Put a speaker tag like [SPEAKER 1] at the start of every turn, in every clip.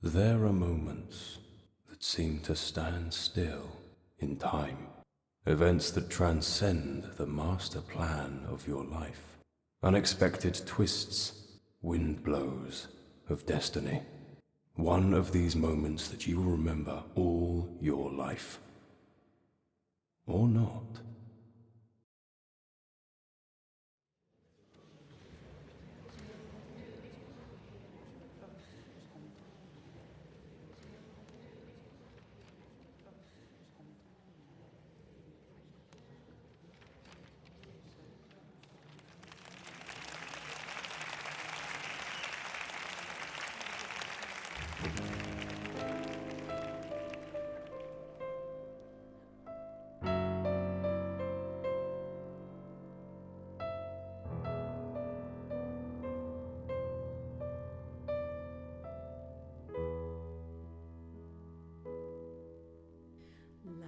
[SPEAKER 1] There are moments that seem to stand still in time. Events that transcend the master plan of your life. Unexpected twists, wind blows of destiny. One of these moments that you will remember all your life. Or not.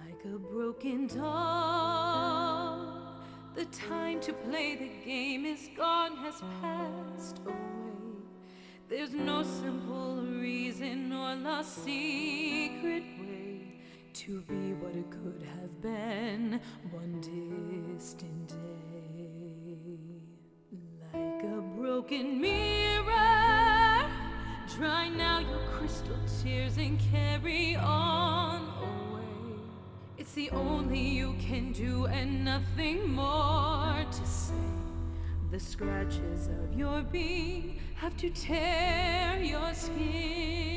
[SPEAKER 2] Like a broken doll, the time to play the game is gone, has passed away. There's no simple reason or lost secret way to be what it could have been one distant day. Like a broken mirror, dry now your crystal tears and carry on away. It's the only you can do and nothing more to say. The scratches of your being have to tear your skin.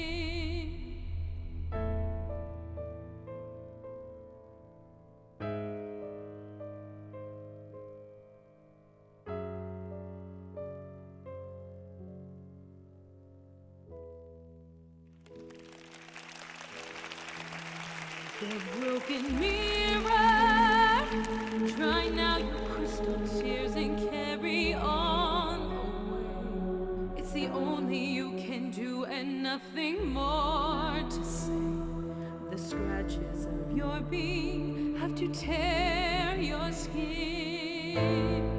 [SPEAKER 2] The broken mirror, dry now your crystal tears and carry on away. It's the only you can do and nothing more to say. The scratches of your being have to tear your skin.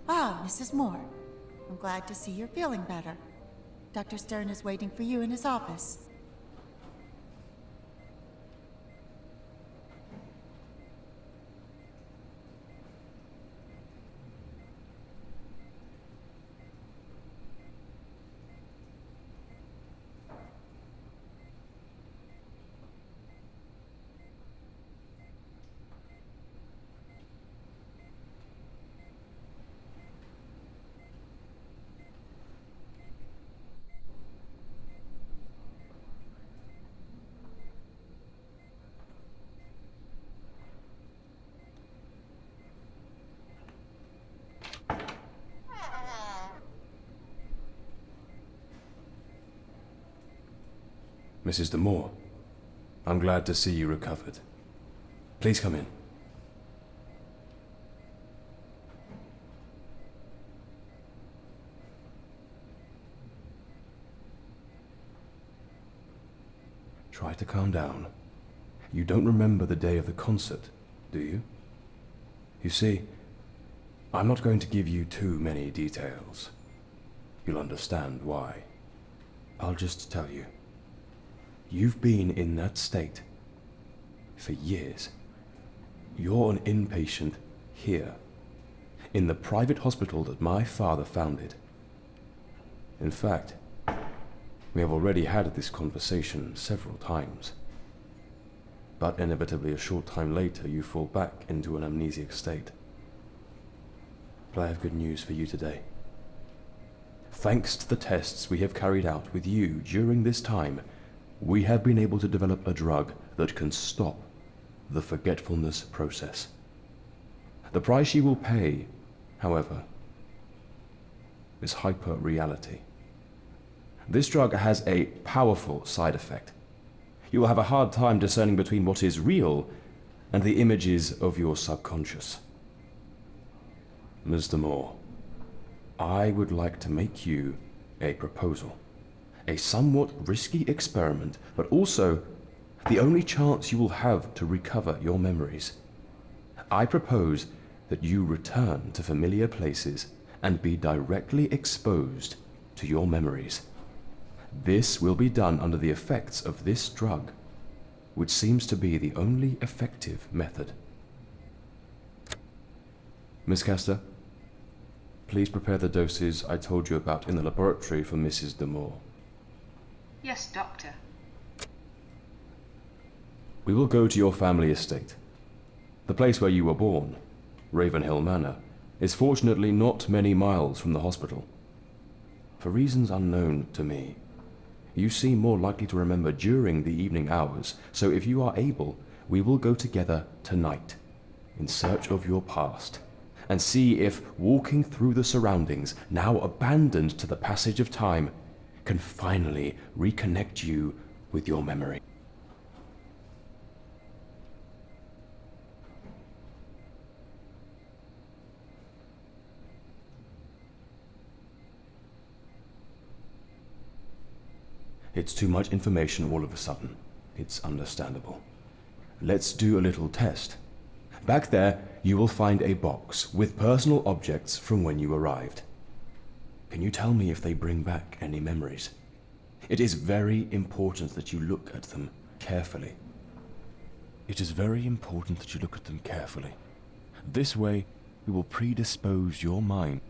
[SPEAKER 3] Ah, Mrs. Moore. I'm glad to see you're feeling better. Dr. Stern is waiting for you in his office.
[SPEAKER 1] Mrs. de Moor, I'm glad to see you recovered. Please come in. Try to calm down. You don't remember the day of the concert, do you? You see, I'm not going to give you too many details. You'll understand why. I'll just tell you. You've been in that state for years. You're an inpatient here, in the private hospital that my father founded. In fact, we have already had this conversation several times. But inevitably a short time later you fall back into an amnesic state. But I have good news for you today. Thanks to the tests we have carried out with you during this time, we have been able to develop a drug that can stop the forgetfulness process. The price you will pay, however, is hyper-reality. This drug has a powerful side effect. You will have a hard time discerning between what is real and the images of your subconscious. Mr. Moore, I would like to make you a proposal. A somewhat risky experiment, but also the only chance you will have to recover your memories. I propose that you return to familiar places and be directly exposed to your memories. This will be done under the effects of this drug, which seems to be the only effective method. Miss Castor, please prepare the doses I told you about in the laboratory for Mrs. de Moor.
[SPEAKER 4] Yes, Doctor.
[SPEAKER 1] We will go to your family estate. The place where you were born, RavenHill Manor, is fortunately not many miles from the hospital. For reasons unknown to me, you seem more likely to remember during the evening hours, so if you are able, we will go together tonight in search of your past and see if walking through the surroundings, now abandoned to the passage of time, can finally reconnect you with your memory. It's too much information all of a sudden. It's understandable. Let's do a little test. Back there, you will find a box with personal objects from when you arrived. Can you tell me if they bring back any memories? It is very important that you look at them carefully. It is very important that you look at them carefully. This way, we will predispose your mind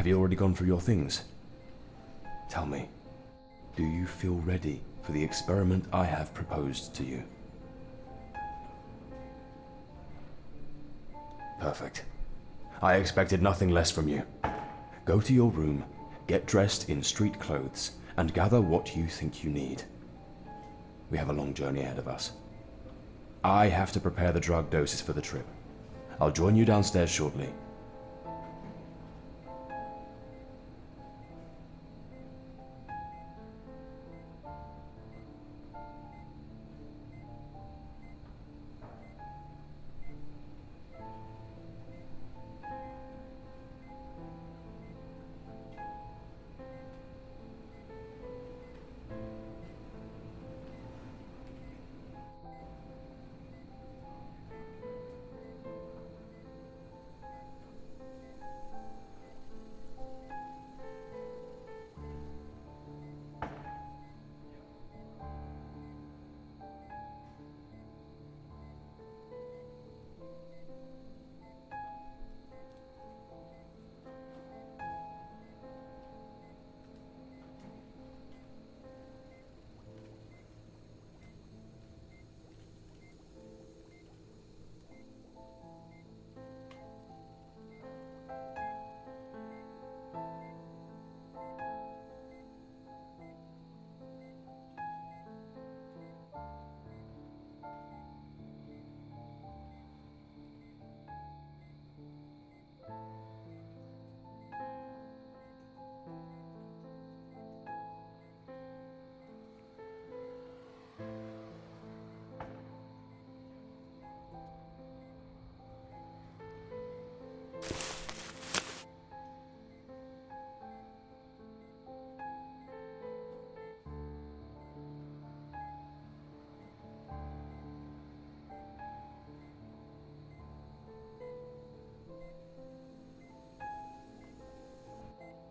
[SPEAKER 1] Have you already gone through your things? Tell me, do you feel ready for the experiment I have proposed to you? Perfect. I expected nothing less from you. Go to your room, get dressed in street clothes, and gather what you think you need. We have a long journey ahead of us. I have to prepare the drug doses for the trip. I'll join you downstairs shortly.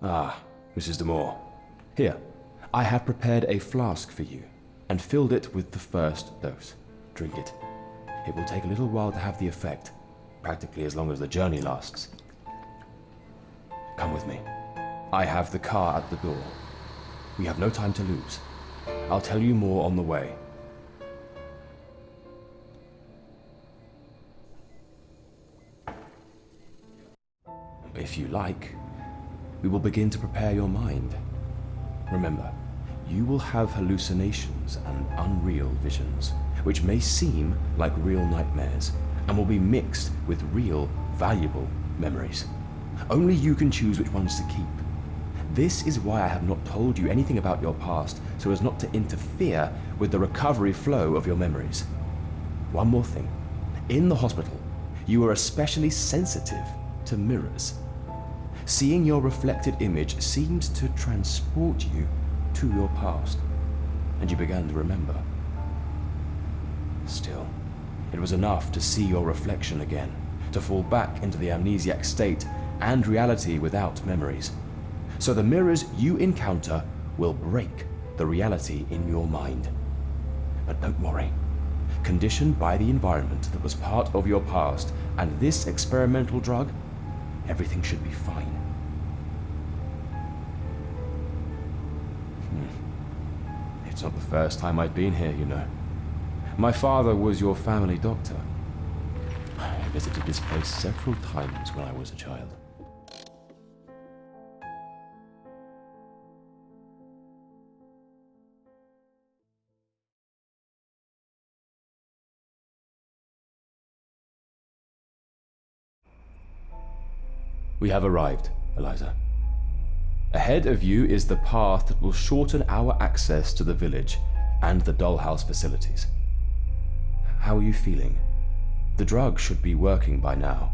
[SPEAKER 1] Ah, Mrs. Moor. Here, I have prepared a flask for you, and filled it with the first dose. Drink it. It will take a little while to have the effect, practically as long as the journey lasts. Come with me. I have the car at the door. We have no time to lose. I'll tell you more on the way. If you like, we will begin to prepare your mind. Remember, you will have hallucinations and unreal visions, which may seem like real nightmares, and will be mixed with real, valuable memories. Only you can choose which ones to keep. This is why I have not told you anything about your past, so as not to interfere with the recovery flow of your memories. One more thing. In the hospital, you are especially sensitive to mirrors. Seeing your reflected image seemed to transport you to your past, and you began to remember. Still, it was enough to see your reflection again, to fall back into the amnesiac state and reality without memories. So the mirrors you encounter will break the reality in your mind. But don't worry. Conditioned by the environment that was part of your past and this experimental drug, everything should be fine. It's not the first time I've been here, you know. My father was your family doctor. I visited this place several times when I was a child. We have arrived, Eliza. Ahead of you is the path that will shorten our access to the village and the Dollhouse facilities. How are you feeling? The drug should be working by now.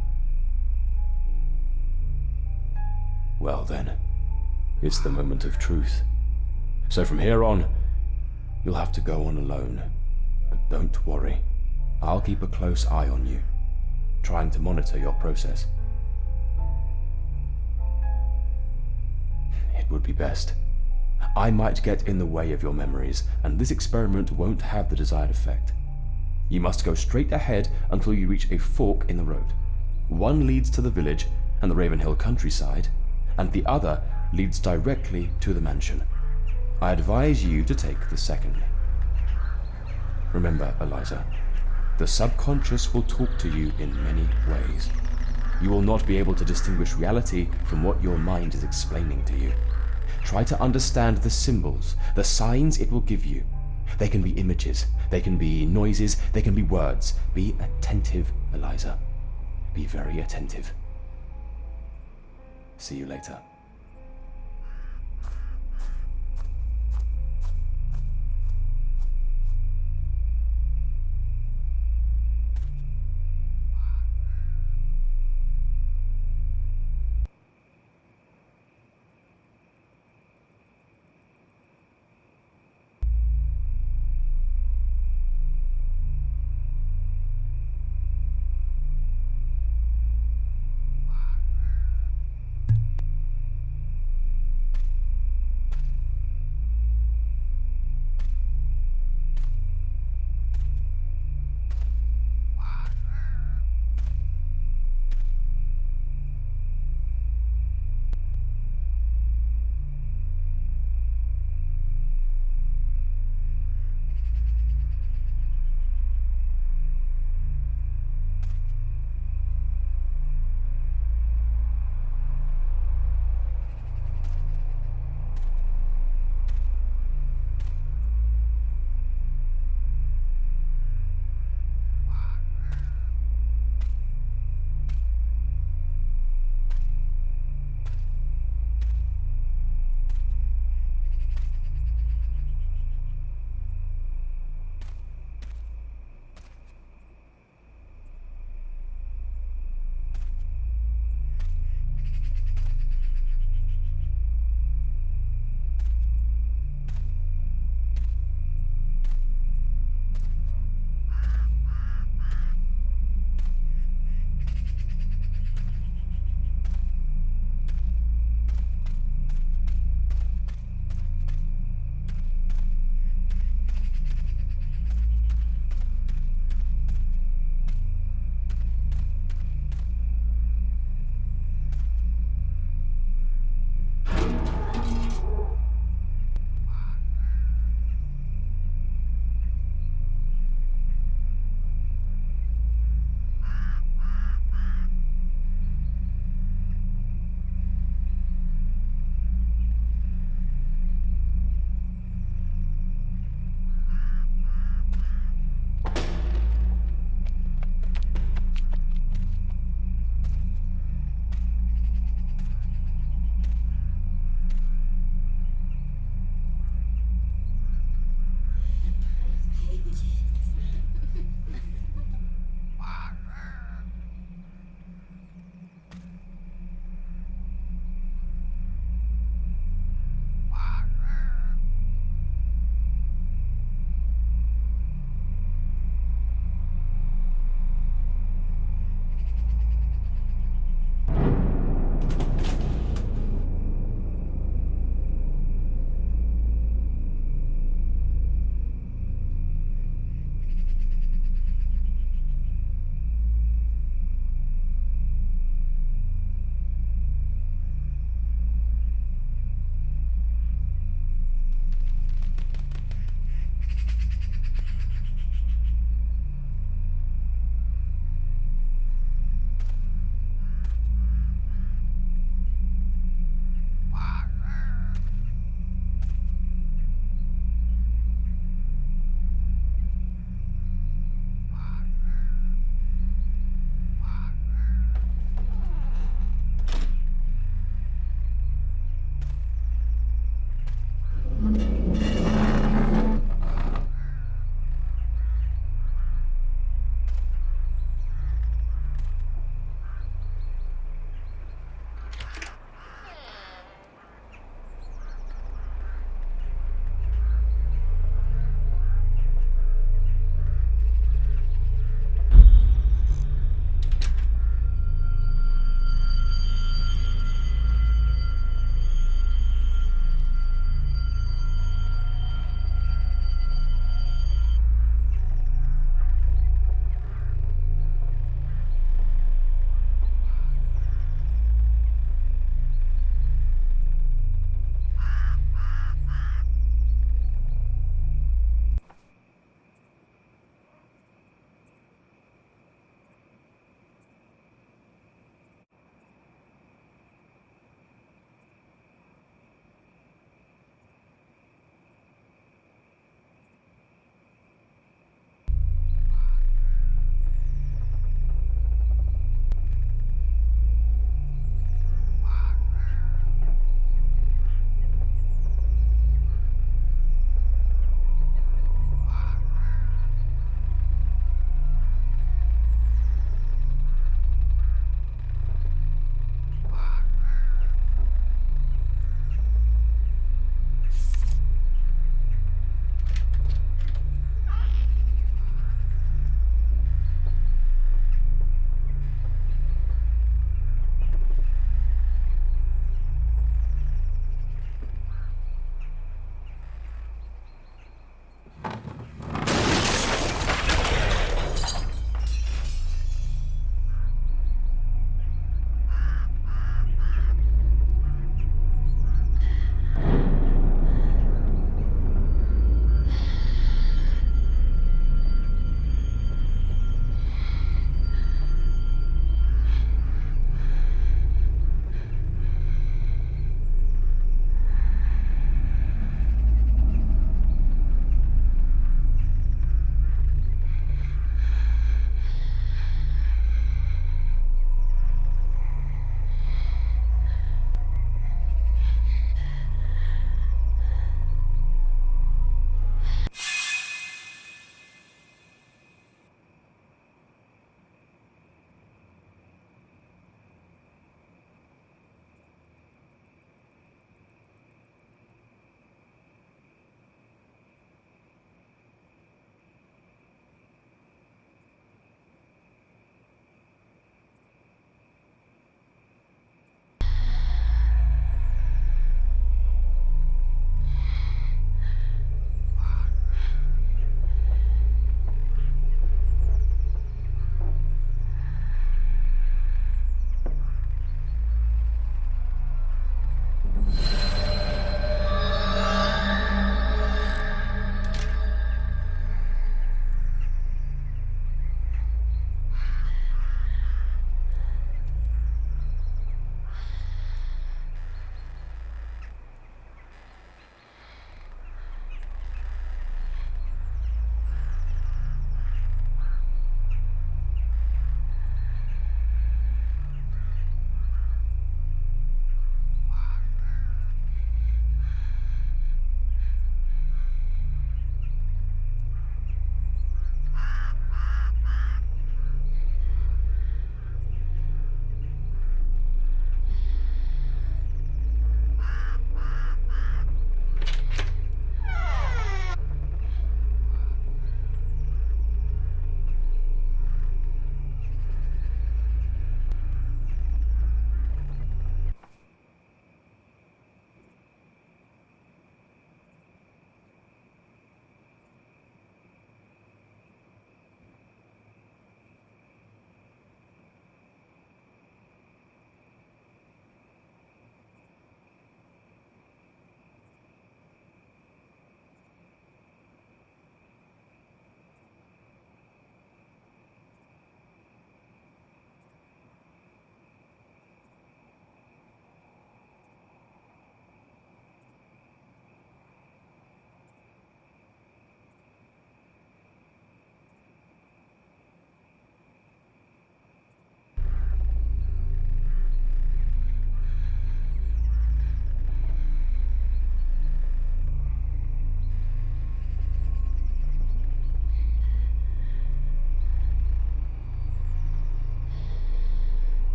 [SPEAKER 1] Well then, it's the moment of truth. So from here on, you'll have to go on alone. But don't worry, I'll keep a close eye on you, trying to monitor your process. It would be best. I might get in the way of your memories, and this experiment won't have the desired effect. You must go straight ahead until you reach a fork in the road. One leads to the village and the RavenHill countryside,
[SPEAKER 5] and the other leads directly to the mansion. I advise you to take the second. Remember, Eliza, the subconscious will talk to you in many ways. You will not be able to distinguish reality from what your mind is explaining to you. Try to understand the symbols, the signs it will give you. They can be images, they can be noises, they can be words. Be attentive, Eliza. Be very attentive. See you later.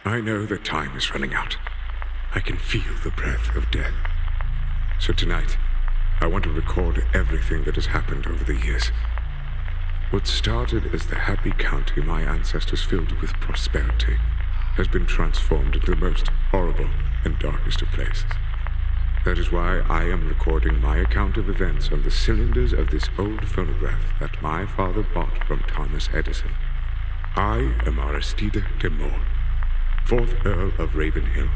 [SPEAKER 6] I know that time is running out. I can feel the breath of death. So tonight, I want to record everything that has happened over the years. What started as the happy county my ancestors filled with prosperity has been transformed into the most horrible and darkest of places. That is why I am recording my account of events on the cylinders of this old phonograph that my father bought from Thomas Edison. I am Aristide de Moor, 4th Earl of RavenHill,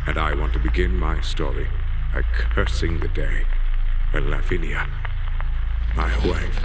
[SPEAKER 6] and I want to begin my story by cursing the day when Lavinia, my wife,